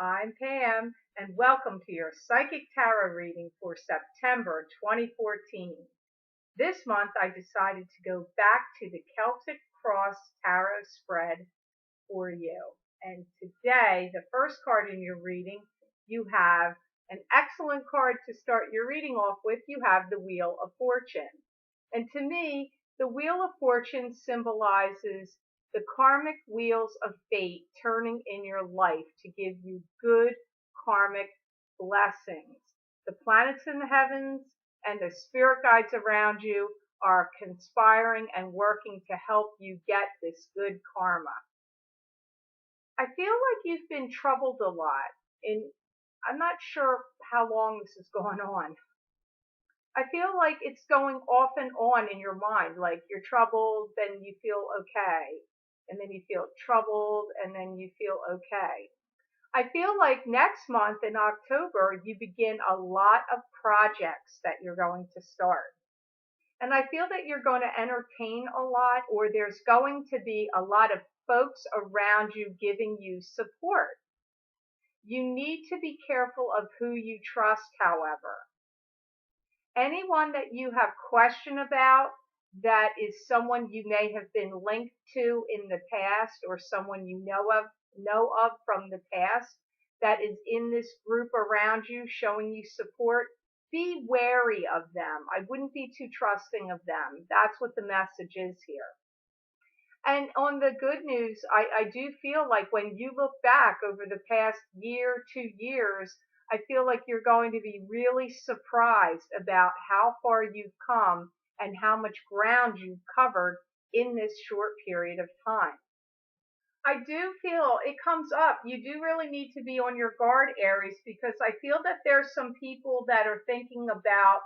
I'm Pam, and welcome to your Psychic Tarot reading for September 2014. This month, I decided to go back to the Celtic Cross Tarot spread for you. And today, the first card in your reading, you have an excellent card to start your reading off with. You have the Wheel of Fortune. And to me, the Wheel of Fortune symbolizes the karmic wheels of fate turning in your life to give you good karmic blessings. The planets in the heavens and the spirit guides around you are conspiring and working to help you get this good karma. I feel like you've been troubled a lot, and I'm not sure how long this is going on. I feel like it's going off and on in your mind, like you're troubled, then you feel okay, and then you feel troubled, and then you feel okay. I feel like next month in October, you begin a lot of projects that you're going to start. And I feel that you're going to entertain a lot, or there's going to be a lot of folks around you giving you support. You need to be careful of who you trust, however. Anyone that you have question about that is someone you may have been linked to in the past, or someone you know of from the past that is in this group around you showing you support, be wary of them. I wouldn't be too trusting of them. That's what the message is here. And on the good news, I do feel like when you look back over the past year, 2 years, I feel like you're going to be really surprised about how far you've come and how much ground you've covered in this short period of time. I do feel it comes up. You do really need to be on your guard, Aries, because I feel that there's some people that are thinking about,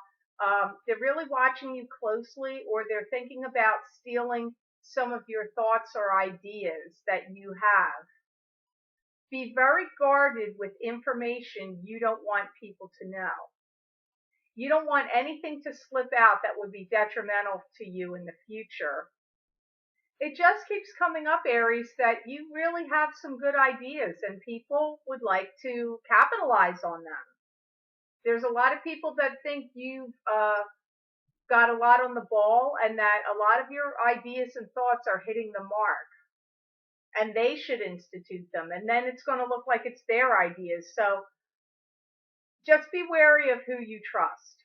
they're really watching you closely, or they're thinking about stealing some of your thoughts or ideas that you have. Be very guarded with information you don't want people to know. You don't want anything to slip out that would be detrimental to you in the future. It just keeps coming up, Aries, that you really have some good ideas and people would like to capitalize on them. There's a lot of people that think you've got a lot on the ball and that a lot of your ideas and thoughts are hitting the mark, and they should institute them, and then it's going to look like it's their ideas. So just be wary of who you trust.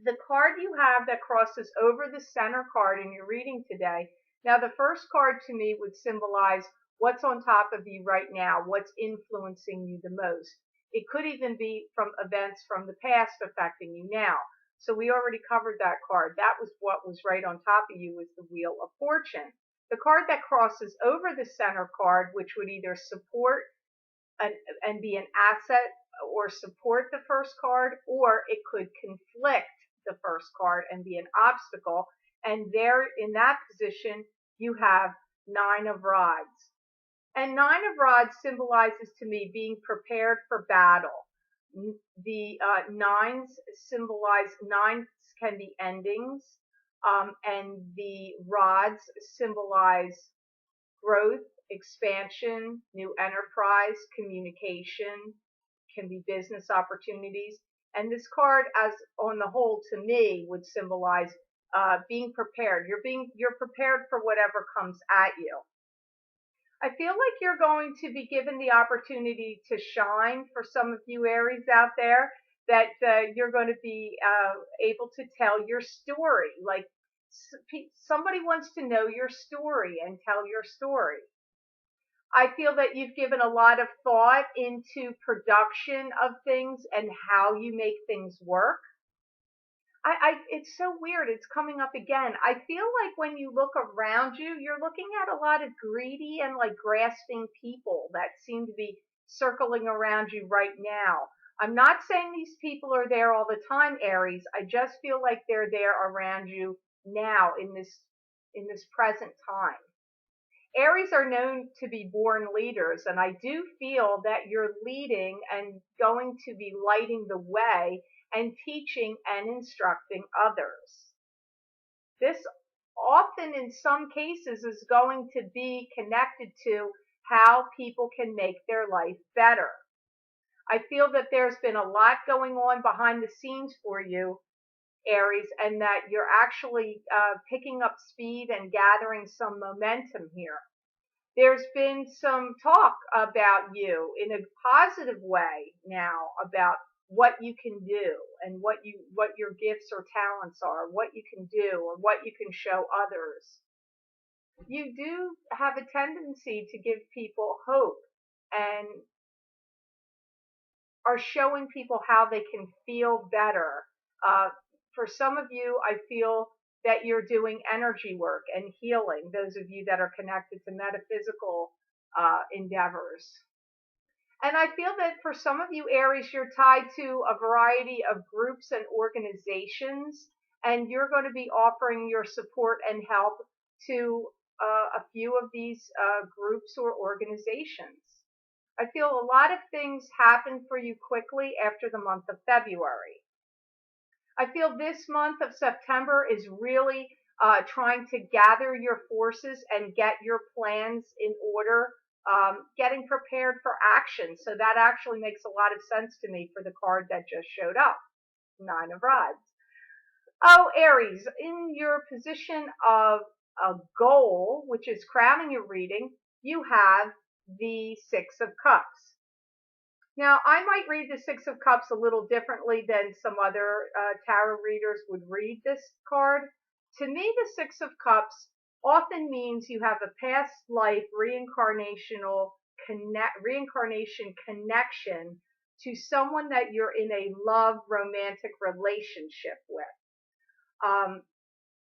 The card you have that crosses over the center card in your reading today, now the first card to me would symbolize what's on top of you right now, what's influencing you the most. It could even be from events from the past affecting you now. So we already covered that card. That was what was right on top of you, was the Wheel of Fortune. The card that crosses over the center card, which would either support and be an asset or support the first card, or it could conflict the first card and be an obstacle. And there in that position, you have Nine of Rods. And Nine of Rods symbolizes to me being prepared for battle. The nines symbolize, nines can be endings, and the rods symbolize growth, expansion, new enterprise, communication, can be business opportunities. And this card, as on the whole, to me, would symbolize being prepared. You're prepared for whatever comes at you. I feel like you're going to be given the opportunity to shine for some of you Aries out there, that you're going to be able to tell your story. Like somebody wants to know your story and tell your story. I feel that you've given a lot of thought into production of things and how you make things work. It's so weird. It's coming up again. I feel like when you look around you, you're looking at a lot of greedy and like grasping people that seem to be circling around you right now. I'm not saying these people are there all the time, Aries. I just feel like they're there around you now in this present time. Aries are known to be born leaders, and I do feel that you're leading and going to be lighting the way and teaching and instructing others. This often, in some cases, is going to be connected to how people can make their life better. I feel that there's been a lot going on behind the scenes for you, Aries, and that you're actually picking up speed and gathering some momentum here. There's been some talk about you in a positive way now about what you can do and what your gifts or talents are, what you can do or what you can show others. You do have a tendency to give people hope and are showing people how they can feel better. Uh, for some of you, I feel that you're doing energy work and healing, those of you that are connected to metaphysical endeavors. And I feel that for some of you, Aries, you're tied to a variety of groups and organizations, and you're going to be offering your support and help to a few of these groups or organizations. I feel a lot of things happen for you quickly after the month of February. I feel this month of September is really trying to gather your forces and get your plans in order, getting prepared for action. So that actually makes a lot of sense to me for the card that just showed up, Nine of Rods. Oh, Aries, in your position of a goal, which is crowning your reading, you have the Six of Cups. Now, I might read the Six of Cups a little differently than some other tarot readers would read this card. To me, the Six of Cups often means you have a past life reincarnation connection to someone that you're in a love romantic relationship with.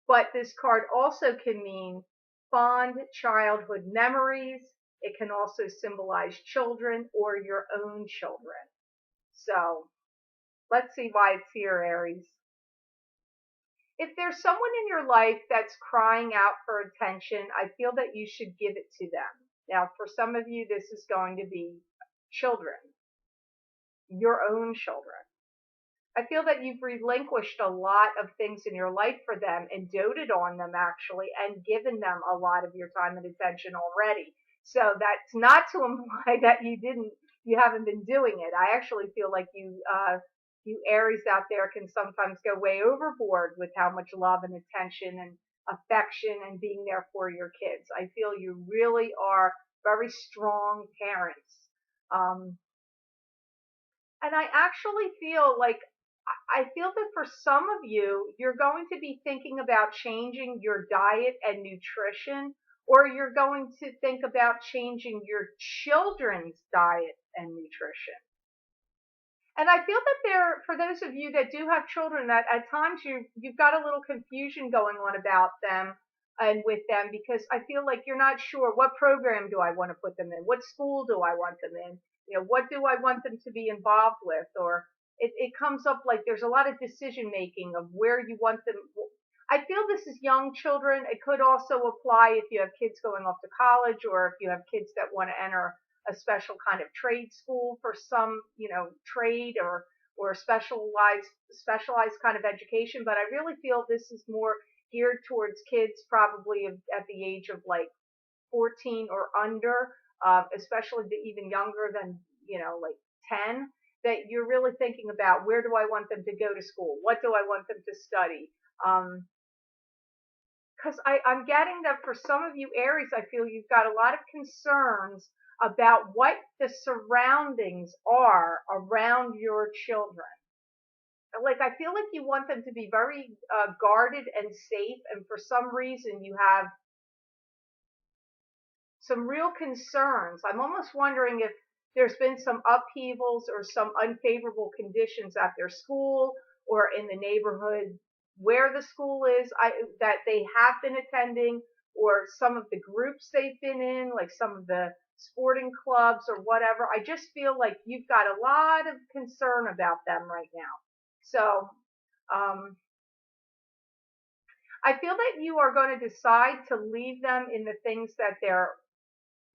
But this card also can mean fond childhood memories. It can also symbolize children or your own children. So let's see why it's here, Aries. If there's someone in your life that's crying out for attention, I feel that you should give it to them. Now, for some of you, this is going to be children, your own children. I feel that you've relinquished a lot of things in your life for them and doted on them actually and given them a lot of your time and attention already. So that's not to imply that you haven't been doing it. I actually feel like you Aries out there can sometimes go way overboard with how much love and attention and affection and being there for your kids. I feel you really are very strong parents. And I actually feel like I feel that for some of you, you're going to be thinking about changing your diet and nutrition, or you're going to think about changing your children's diet and nutrition. And I feel that for those of you that do have children, that at times you've got a little confusion going on about them and with them, because I feel like you're not sure, what program do I want to put them in? What school do I want them in? What do I want them to be involved with? Or it comes up like there's a lot of decision making of where you want them. I feel this is young children. It could also apply if you have kids going off to college, or if you have kids that want to enter a special kind of trade school for some, trade or specialized kind of education. But I really feel this is more geared towards kids probably at the age of like 14 or under, especially even younger than, like 10, that you're really thinking about, where do I want them to go to school? What do I want them to study? Because I'm getting that for some of you Aries, I feel you've got a lot of concerns about what the surroundings are around your children. Like, I feel like you want them to be very guarded and safe, and for some reason you have some real concerns. I'm almost wondering if there's been some upheavals or some unfavorable conditions at their school or in the neighborhood where the school is, that they have been attending, or some of the groups they've been in, like some of the sporting clubs or whatever. I just feel like you've got a lot of concern about them right now. So, I feel that you are going to decide to leave them in the things that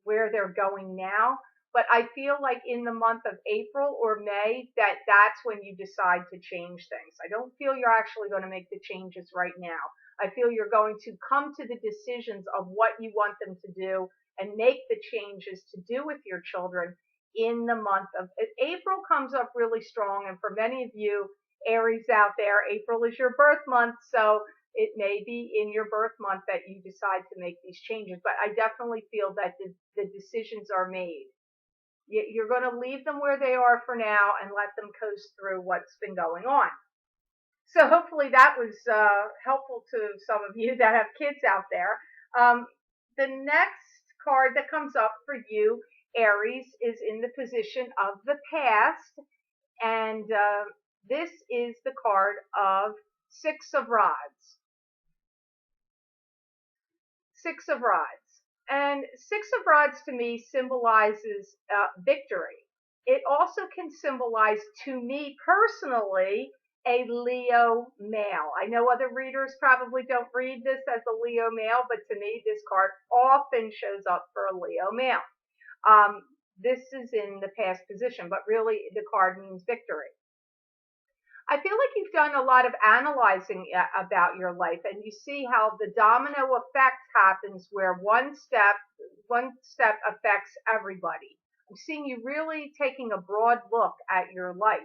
where they're going now, but I feel like in the month of April or May that's when you decide to change things. I don't feel you're actually going to make the changes right now. I feel you're going to come to the decisions of what you want them to do and make the changes to do with your children in the month of April. Comes up really strong, and for many of you Aries out there, April is your birth month, so it may be in your birth month that you decide to make these changes, but I definitely feel that the decisions are made. You're going to leave them where they are for now and let them coast through what's been going on. So hopefully that was helpful to some of you that have kids out there. The next card that comes up for you, Aries, is in the position of the past, and this is the card of Six of Rods. Six of Rods. And Six of Rods to me symbolizes victory. It also can symbolize, to me personally, a Leo male. I know other readers probably don't read this as a Leo male, but to me this card often shows up for a Leo male. This is in the past position, but really the card means victory. I feel like you've done a lot of analyzing about your life, and you see how the domino effect happens where one step affects everybody. I'm seeing you really taking a broad look at your life.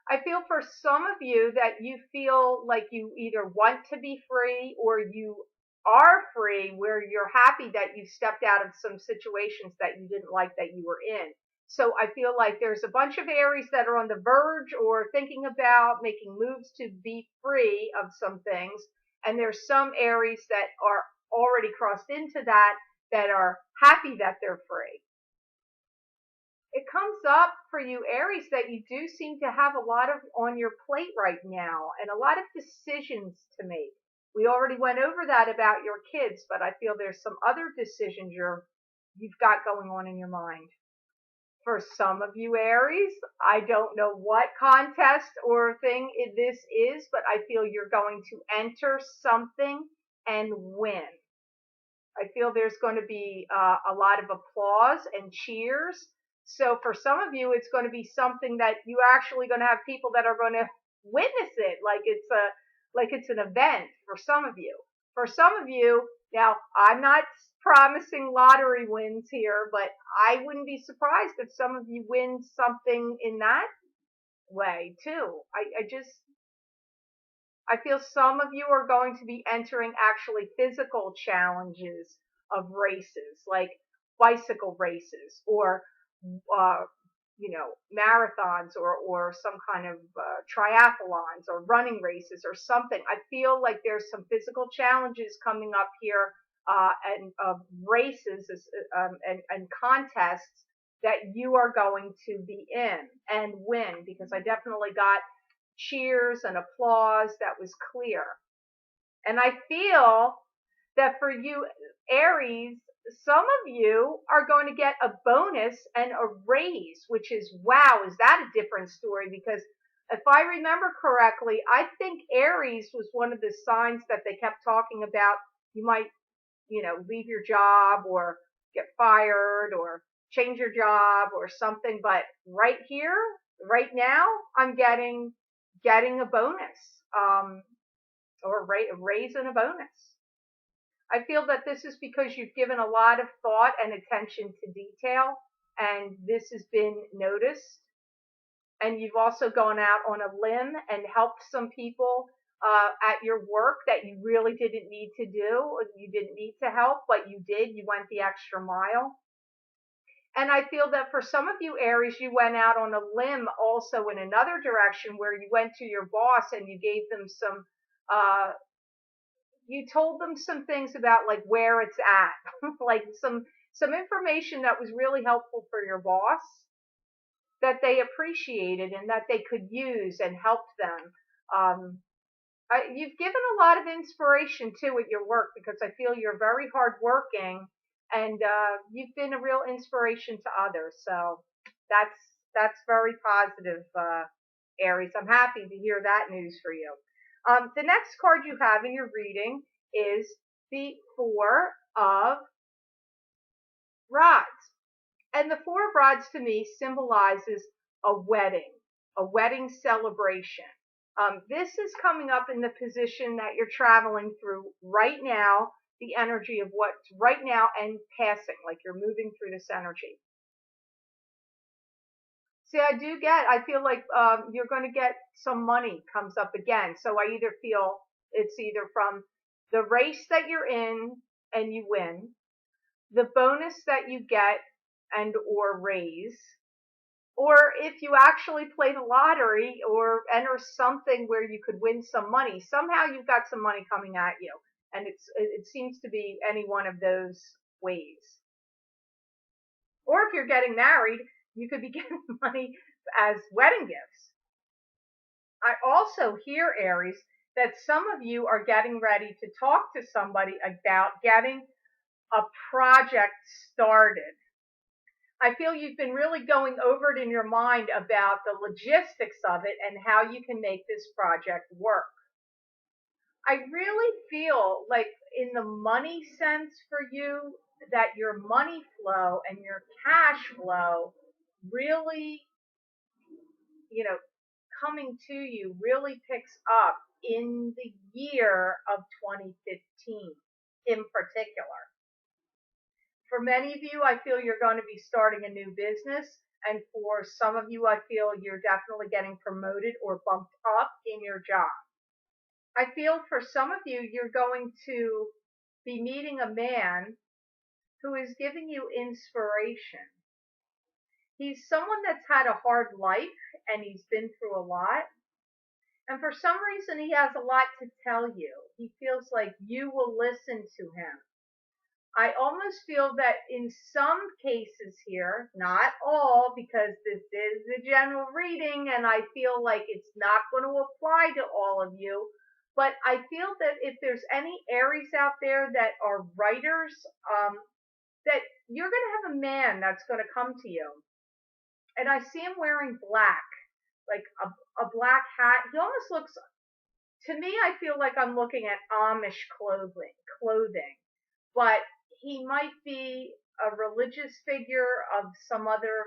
I feel for some of you that you feel like you either want to be free or you are free, where you're happy that you stepped out of some situations that you didn't like that you were in. So I feel like there's a bunch of Aries that are on the verge or thinking about making moves to be free of some things. And there's some Aries that are already crossed into that are happy that they're free. It comes up for you, Aries, that you do seem to have a lot of on your plate right now and a lot of decisions to make. We already went over that about your kids, but I feel there's some other decisions you've got going on in your mind. For some of you Aries, I don't know what contest or thing this is, but I feel you're going to enter something and win. I feel there's going to be a lot of applause and cheers. So for some of you, it's going to be something that you're actually going to have people that are going to witness it, like it's an event for some of you. For some of you, now I'm not promising lottery wins here, but I wouldn't be surprised if some of you win something in that way too. I feel some of you are going to be entering actually physical challenges of races, like bicycle races or, marathons or some kind of triathlons or running races or something. I feel like there's some physical challenges coming up here and races and contests that you are going to be in and win, because I definitely got cheers and applause that was clear. And I feel that for you, Aries, some of you are going to get a bonus and a raise, which is, wow, is that a different story? Because if I remember correctly, I think Aries was one of the signs that they kept talking about. You might, leave your job or get fired or change your job or something. But right here, right now, I'm getting a bonus, or a raise and a bonus. I feel that this is because you've given a lot of thought and attention to detail, and this has been noticed. And you've also gone out on a limb and helped some people at your work that you really didn't need to do. You didn't need to help, but you did. You went the extra mile. And I feel that for some of you Aries, you went out on a limb also in another direction, where you went to your boss and you gave them you told them some things about like where it's at, like some information that was really helpful for your boss, that they appreciated and that they could use and helped them. You've given a lot of inspiration too at your work, because I feel you're very hardworking and you've been a real inspiration to others. So that's very positive, Aries. I'm happy to hear that news for you. The next card you have in your reading is the Four of Rods. And the Four of Rods to me symbolizes a wedding celebration. This is coming up in the position that you're traveling through right now, the energy of what's right now and passing, like you're moving through this energy. See, I feel like you're going to get some money comes up again. So I either feel it's either from the race that you're in and you win, the bonus that you get and or raise, or if you actually play the lottery or enter something where you could win some money, somehow you've got some money coming at you. And it seems to be any one of those ways. Or if you're getting married, you could be getting money as wedding gifts. I also hear, Aries, that some of you are getting ready to talk to somebody about getting a project started. I feel you've been really going over it in your mind about the logistics of it and how you can make this project work. I really feel like in the money sense for you, that your money flow and your cash flow really, you know, coming to you really picks up in the year of 2015 in particular. For many of you, I feel you're going to be starting a new business. And for some of you, I feel you're definitely getting promoted or bumped up in your job. I feel for some of you, you're going to be meeting a man who is giving you inspiration. He's someone that's had a hard life and he's been through a lot. And for some reason, he has a lot to tell you. He feels like you will listen to him. I almost feel that in some cases here, not all, because this is a general reading and I feel like it's not going to apply to all of you, but I feel that if there's any Aries out there that are writers, that you're going to have a man that's going to come to you. And I see him wearing black, like a black hat. He almost looks, to me, I feel like I'm looking at Amish clothing, but he might be a religious figure of some other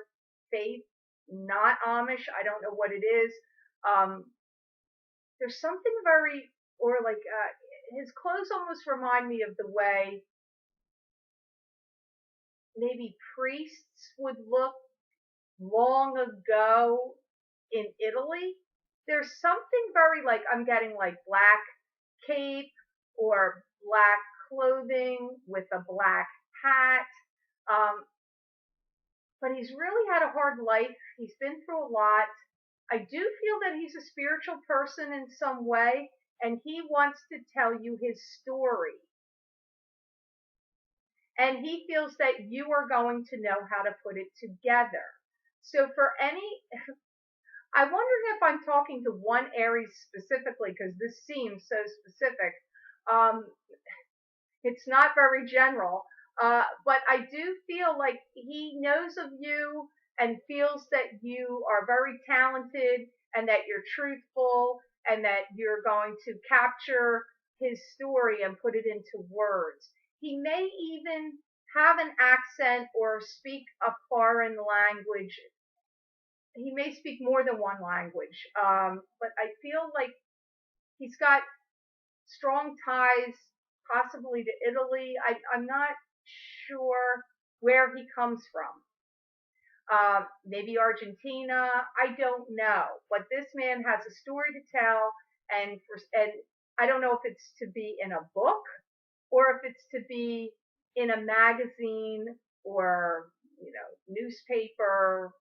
faith, not Amish. I don't know what it is. There's something very, or like his clothes almost remind me of the way maybe priests would look long ago in Italy. There's something very like, I'm getting like black cape or black clothing with a black hat. Um, but he's really had a hard life. He's been through a lot. I do feel that he's a spiritual person in some way, and he wants to tell you his story. And he feels that you are going to know how to put it together. So for any, I wonder if I'm talking to one Aries specifically, because this seems so specific. Um, it's not very general, but I do feel like he knows of you and feels that you are very talented and that you're truthful and that you're going to capture his story and put it into words. He may even have an accent or speak a foreign language. He may speak more than one language, but I feel like he's got strong ties, possibly to Italy. I'm not sure where he comes from. Maybe Argentina. I don't know. But this man has a story to tell, and I don't know if it's to be in a book or if it's to be in a magazine or newspaper.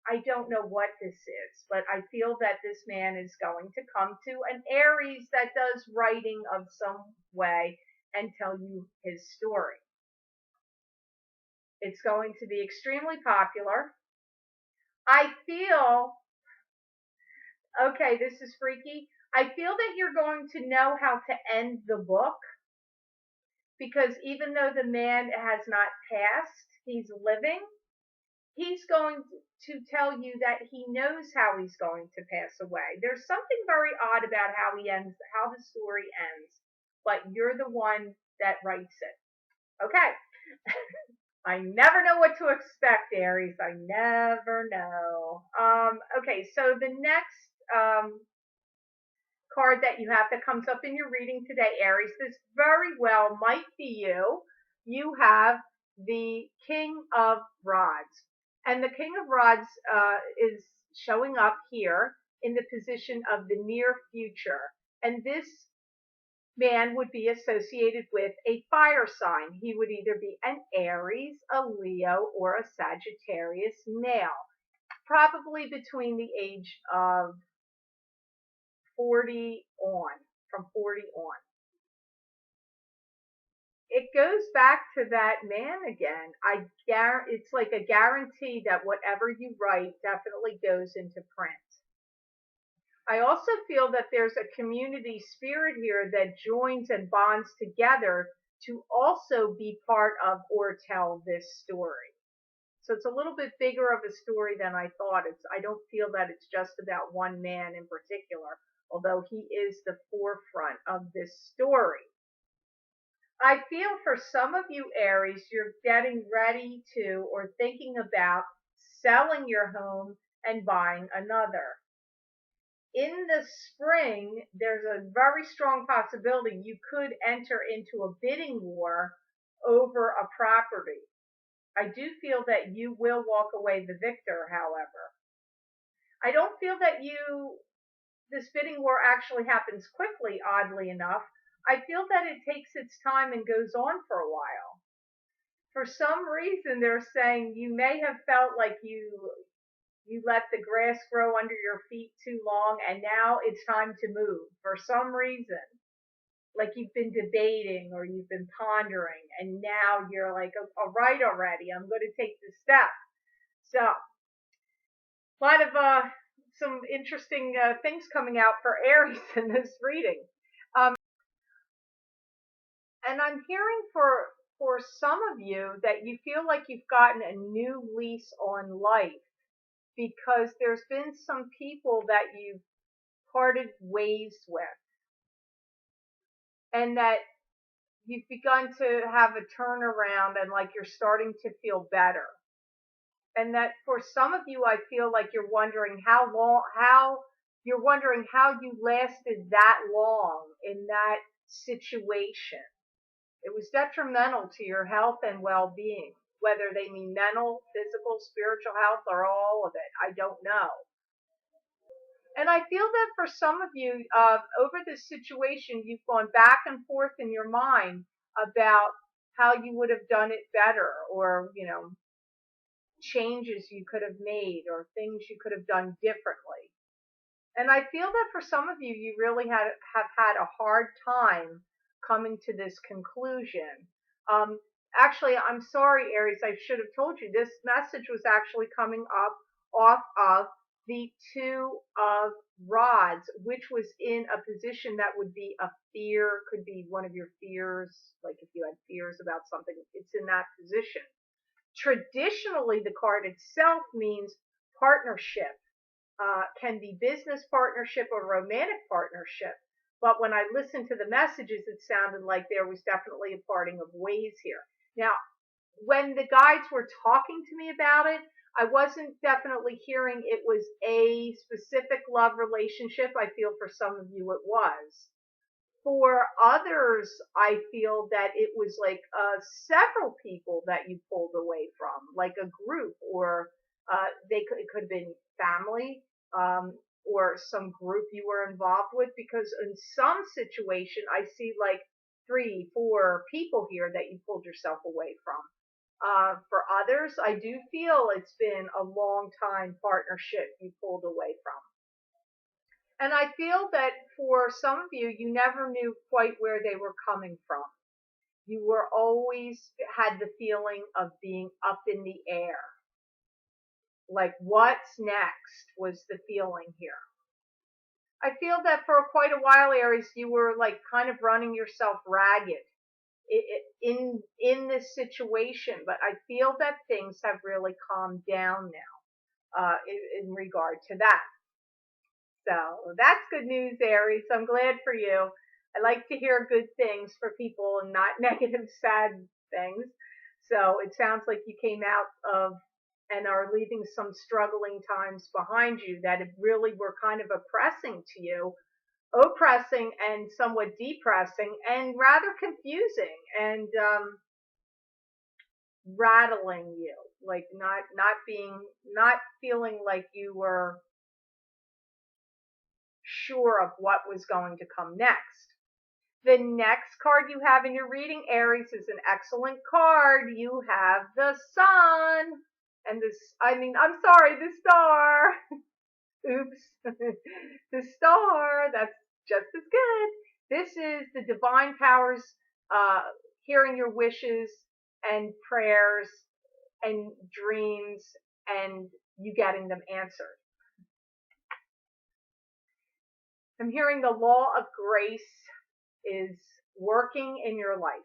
I don't know what this is, but I feel that this man is going to come to an Aries that does writing of some way and tell you his story. It's going to be extremely popular. I feel, okay, this is freaky. I feel that you're going to know how to end the book because even though the man has not passed, he's living. He's going to tell you that he knows how he's going to pass away. There's something very odd about how the story ends, but you're the one that writes it. Okay. I never know what to expect, Aries. I never know. Okay, so the next card that you have that comes up in your reading today, Aries, this very well might be you. You have the King of Rods. And the King of Rods is showing up here in the position of the near future. And this man would be associated with a fire sign. He would either be an Aries, a Leo, or a Sagittarius male, probably between the age of 40 on, from 40 on. It goes back to that man again. It's like a guarantee that whatever you write definitely goes into print. I also feel that there's a community spirit here that joins and bonds together to also be part of or tell this story. So it's a little bit bigger of a story than I thought. I don't feel that it's just about one man in particular, although he is the forefront of this story. I feel for some of you Aries, you're getting ready to or thinking about selling your home and buying another. In the spring, there's a very strong possibility you could enter into a bidding war over a property. I do feel that you will walk away the victor, however. I don't feel that this bidding war actually happens quickly, oddly enough. I feel that it takes its time and goes on for a while. For some reason, they're saying you may have felt like you let the grass grow under your feet too long and now it's time to move for some reason. Like you've been debating or you've been pondering and now you're like, all right already, I'm going to take this step. So, a lot of some interesting things coming out for Aries in this reading. Um, and I'm hearing for some of you that you feel like you've gotten a new lease on life because there's been some people that you've parted ways with and that you've begun to have a turnaround and like you're starting to feel better. And that for some of you, I feel like you're wondering how you lasted that long in that situation. It was detrimental to your health and well-being, whether they mean mental, physical, spiritual health, or all of it. I don't know. And I feel that for some of you, over this situation, you've gone back and forth in your mind about how you would have done it better or, changes you could have made or things you could have done differently. And I feel that for some of you, you really have had a hard time coming to this conclusion. Um, Actually, I'm sorry, Aries, I should have told you this message was actually coming up off of the Two of Rods, which was in a position that would be a fear, could be one of your fears, like if you had fears about something, it's in that position. Traditionally, the card itself means partnership, can be business partnership or romantic partnership. But when I listened to the messages, it sounded like there was definitely a parting of ways here. Now, when the guides were talking to me about it, I wasn't definitely hearing it was a specific love relationship. I feel for some of you it was. For others, I feel that it was like several people that you pulled away from, like a group, or it could have been family, or some group you were involved with. Because in some situation, I see like 3, 4 people here that you pulled yourself away from. For others, I do feel it's been a long time partnership you pulled away from. And I feel that for some of you, you never knew quite where they were coming from. You were always had the feeling of being up in the air. Like, what's next was the feeling here. I feel that for quite a while, Aries, you were like kind of running yourself ragged in this situation. But I feel that things have really calmed down now in regard to that. So that's good news, Aries. I'm glad for you. I like to hear good things for people and not negative, sad things. So it sounds like you came out of and are leaving some struggling times behind you that really were kind of oppressing and somewhat depressing and rather confusing and rattling you, like not feeling like you were sure of what was going to come next. The next card you have in your reading, Aries, is an excellent card. You have the sun and I'm sorry, the star. Oops. The star, that's just as good. This is the divine powers uh, hearing your wishes and prayers and dreams and you getting them answered. I'm hearing the law of grace is working in your life.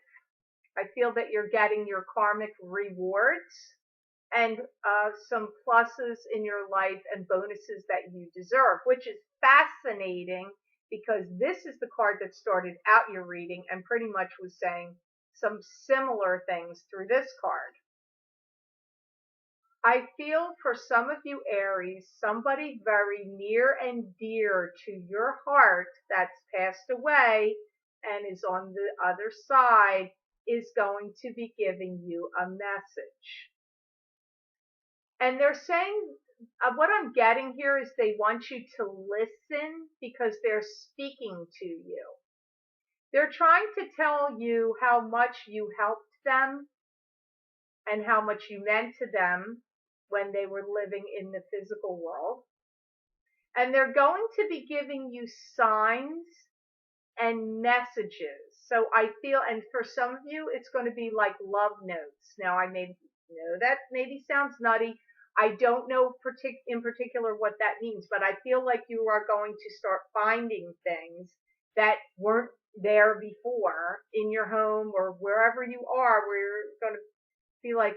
I feel that you're getting your karmic rewards and some pluses in your life and bonuses that you deserve, which is fascinating because this is the card that started out your reading and pretty much was saying some similar things through this card. I feel for some of you Aries, somebody very near and dear to your heart that's passed away and is on the other side is going to be giving you a message. And they're saying, what I'm getting here is they want you to listen because they're speaking to you. They're trying to tell you how much you helped them and how much you meant to them when they were living in the physical world. And they're going to be giving you signs and messages. So I feel, and for some of you, it's going to be like love notes. Now, I may know that maybe sounds nutty. I don't know in particular what that means, but I feel like you are going to start finding things that weren't there before in your home or wherever you are, where you're going to be like,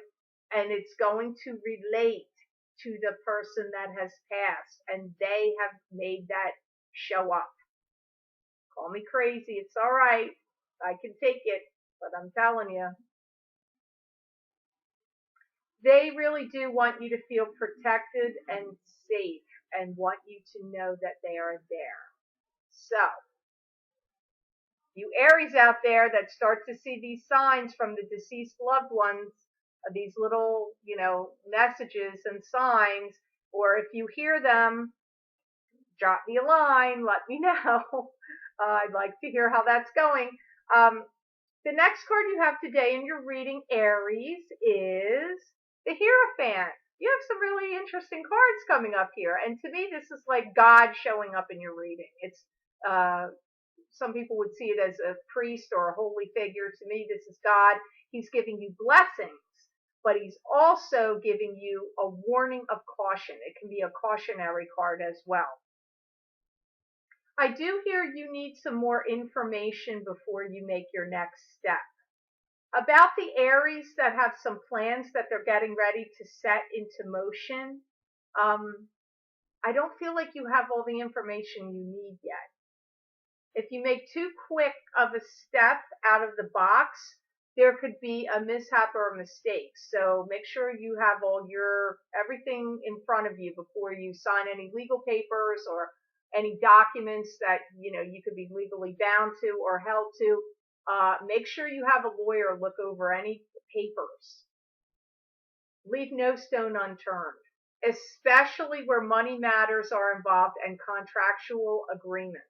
and it's going to relate to the person that has passed, and they have made that show up. Call me crazy, it's all right. I can take it, but I'm telling you, they really do want you to feel protected and safe and want you to know that they are there. So, you Aries out there that start to see these signs from the deceased loved ones, these little, messages and signs, or if you hear them, drop me a line, let me know. I'd like to hear how that's going. The next card you have today in your reading, Aries, is the Hierophant. You have some really interesting cards coming up here. And to me, this is like God showing up in your reading. It's, some people would see it as a priest or a holy figure. To me, this is God. He's giving you blessings, but he's also giving you a warning of caution. It can be a cautionary card as well. I do hear you need some more information before you make your next step. About the Aries that have some plans that they're getting ready to set into motion, I don't feel like you have all the information you need yet. If you make too quick of a step out of the box, there could be a mishap or a mistake. So make sure you have everything in front of you before you sign any legal papers or any documents that, you could be legally bound to or held to. Make sure you have a lawyer look over any papers. Leave no stone unturned, especially where money matters are involved and contractual agreements.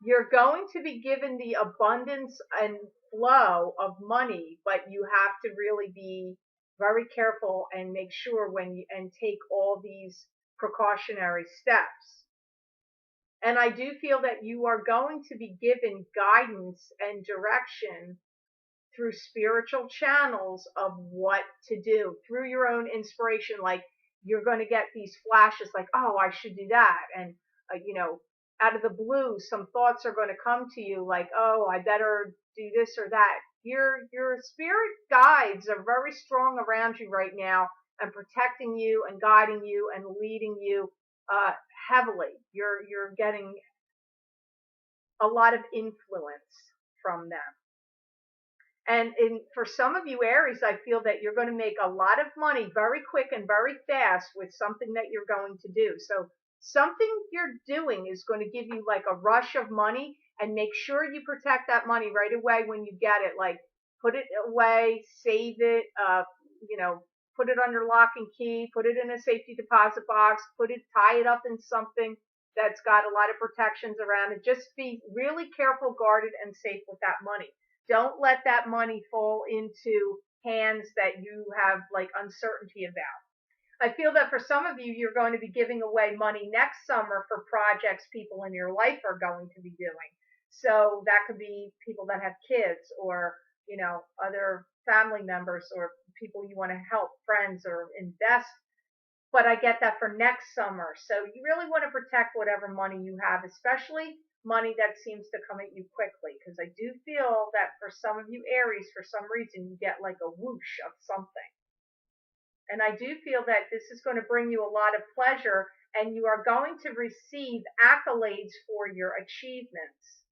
You're going to be given the abundance and flow of money, but you have to really be very careful and make sure and take all these precautionary steps. And I do feel that you are going to be given guidance and direction through spiritual channels of what to do through your own inspiration. Like you're going to get these flashes like, oh, I should do that. And, out of the blue, some thoughts are going to come to you like, oh, I better do this or that. Your spirit guides are very strong around you right now and protecting you and guiding you and leading you heavily. You're getting a lot of influence from them. And for some of you Aries, I feel that you're going to make a lot of money very quick and very fast with something that you're going to do. So something you're doing is going to give you like a rush of money, and make sure you protect that money right away when you get it. Like put it away, save it, you know, put it under lock and key, put it in a safety deposit box, tie it up in something that's got a lot of protections around it. Just be really careful, guarded, and safe with that money. Don't let that money fall into hands that you have like uncertainty about. I feel that for some of you, you're going to be giving away money next summer for projects people in your life are going to be doing. So that could be people that have kids, or, you know, other family members, or people you want to help, friends, or invest. But I get that for next summer. So you really want to protect whatever money you have, especially money that seems to come at you quickly. Because I do feel that for some of you Aries, for some reason, you get like a whoosh of something. And I do feel that this is going to bring you a lot of pleasure, and you are going to receive accolades for your achievements.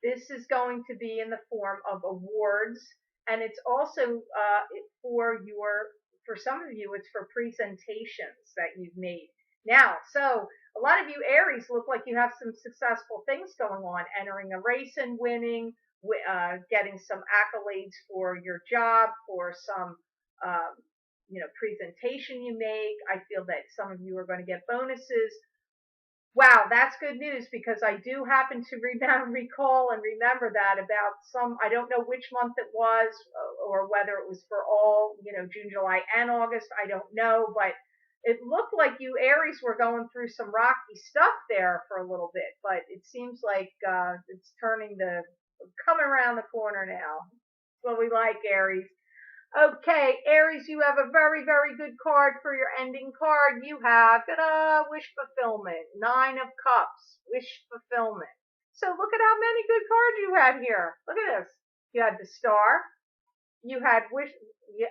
This is going to be in the form of awards, and it's also for some of you, it's for presentations that you've made. Now, so a lot of you Aries look like you have some successful things going on, entering a race and winning, getting some accolades for your job, for some um, presentation you make. I feel that some of you are going to get bonuses. Wow, that's good news, because I do happen to recall and remember that about I don't know which month it was, or whether it was for all, June, July, and August. I don't know, but it looked like you Aries were going through some rocky stuff there for a little bit, but it seems like it's coming around the corner now. That's what we like, Aries. Okay, Aries, you have a very, very good card for your ending card. You have, ta-da, wish fulfillment, 9 of Cups, wish fulfillment. So look at how many good cards you had here. Look at this. You had the Star. You had wish,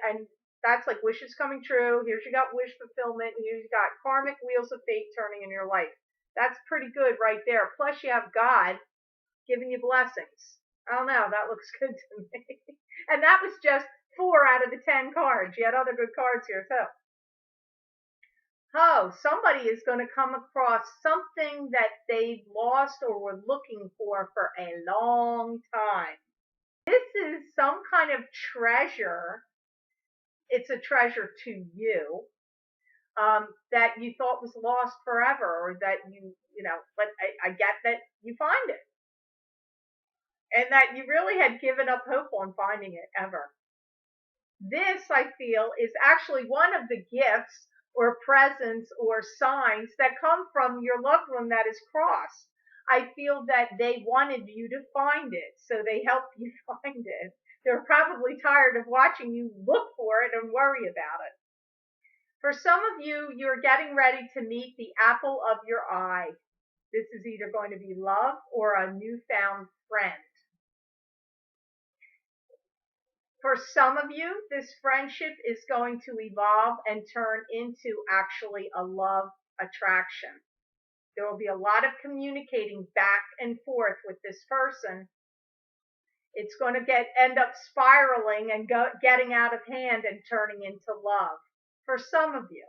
and that's like wishes coming true. Here's you got wish fulfillment. And here's you got karmic wheels of fate turning in your life. That's pretty good right there. Plus you have God giving you blessings. I don't know. That looks good to me. And that was just 4 out of the 10 cards. You had other good cards here too. Oh, somebody is going to come across something that they've lost or were looking for a long time. This is some kind of treasure. It's a treasure to you, that you thought was lost forever, or that but I get that you find it, and that you really had given up hope on finding it ever. This, I feel, is actually one of the gifts or presents or signs that come from your loved one that is crossed. I feel that they wanted you to find it, so they helped you find it. They're probably tired of watching you look for it and worry about it. For some of you, you're getting ready to meet the apple of your eye. This is either going to be love or a newfound friend. For some of you, this friendship is going to evolve and turn into actually a love attraction. There will be a lot of communicating back and forth with this person. It's going to end up spiraling and getting out of hand and turning into love. For some of you,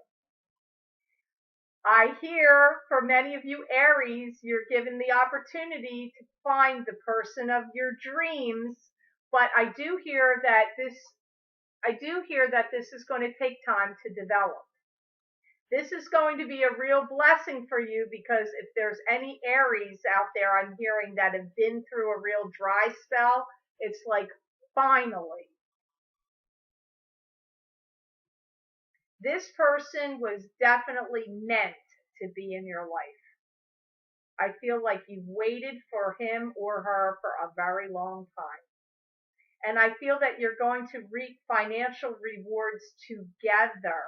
I hear for many of you Aries, you're given the opportunity to find the person of your dreams. But I do hear that this is going to take time to develop. This is going to be a real blessing for you, because if there's any Aries out there, I'm hearing, that have been through a real dry spell, it's like, finally. This person was definitely meant to be in your life. I feel like you've waited for him or her for a very long time. And I feel that you're going to reap financial rewards together,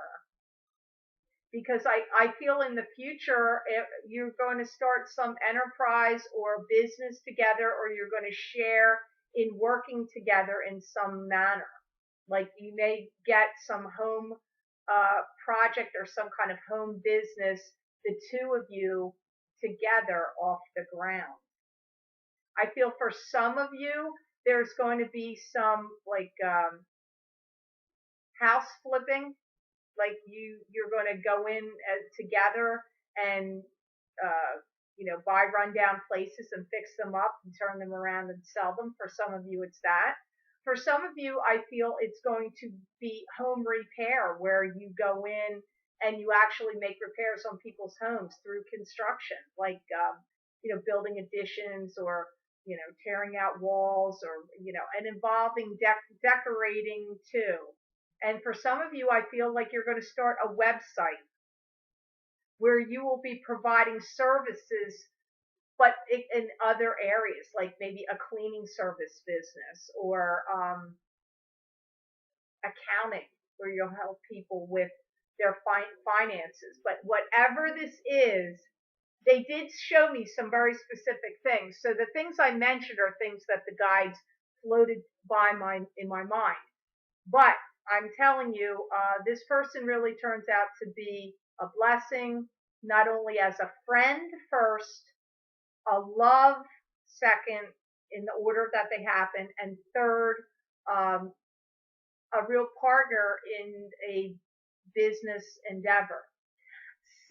because I feel in the future you're going to start some enterprise or business together, or you're going to share in working together in some manner. Like you may get some home project or some kind of home business, the two of you together, off the ground. I feel for some of you, There's going to be some like house flipping, like you're going to go in together and uh, buy rundown places and fix them up and turn them around and sell them. For some of you, it's that. For some of you, I feel it's going to be home repair, where you go in and you actually make repairs on people's homes through construction, like building additions, or tearing out walls, or and involving decorating too. And for some of you, I feel like you're going to start a website where you will be providing services, but in other areas, like maybe a cleaning service business, or accounting, where you'll help people with their finances. But whatever this is, they did show me some very specific things. So the things I mentioned are things that the guides floated by in my mind. But I'm telling you, this person really turns out to be a blessing, not only as a friend first, a love second, in the order that they happen, and third, um, a real partner in a business endeavor.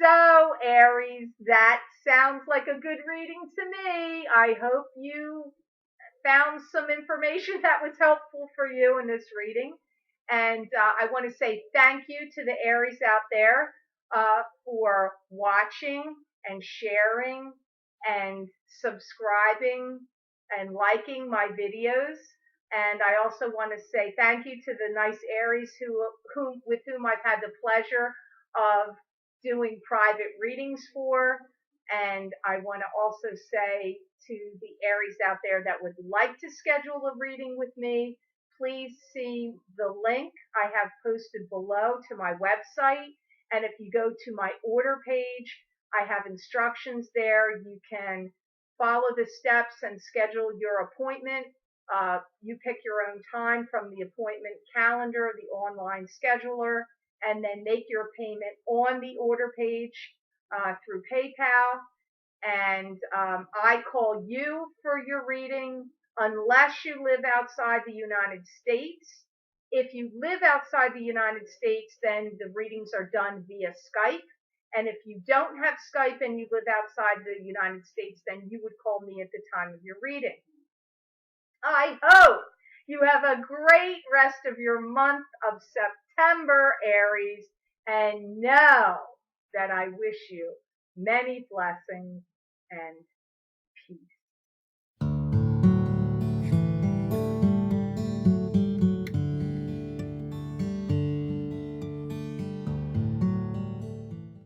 So, Aries, that sounds like a good reading to me. I hope you found some information that was helpful for you in this reading. And I want to say thank you to the Aries out there for watching and sharing and subscribing and liking my videos. And I also want to say thank you to the nice Aries with whom I've had the pleasure of doing private readings for. And I want to also say to the Aries out there that would like to schedule a reading with me, please see the link I have posted below to my website. And if you go to my order page, I have instructions there. You can follow the steps and schedule your appointment. You pick your own time from the appointment calendar, the online scheduler, and then make your payment on the order page through PayPal. And I call you for your reading unless you live outside the United States. If you live outside the United States, then the readings are done via Skype. And if you don't have Skype and you live outside the United States, then you would call me at the time of your reading. I hope you have a great rest of your month of September, Aries, and know that I wish you many blessings and peace.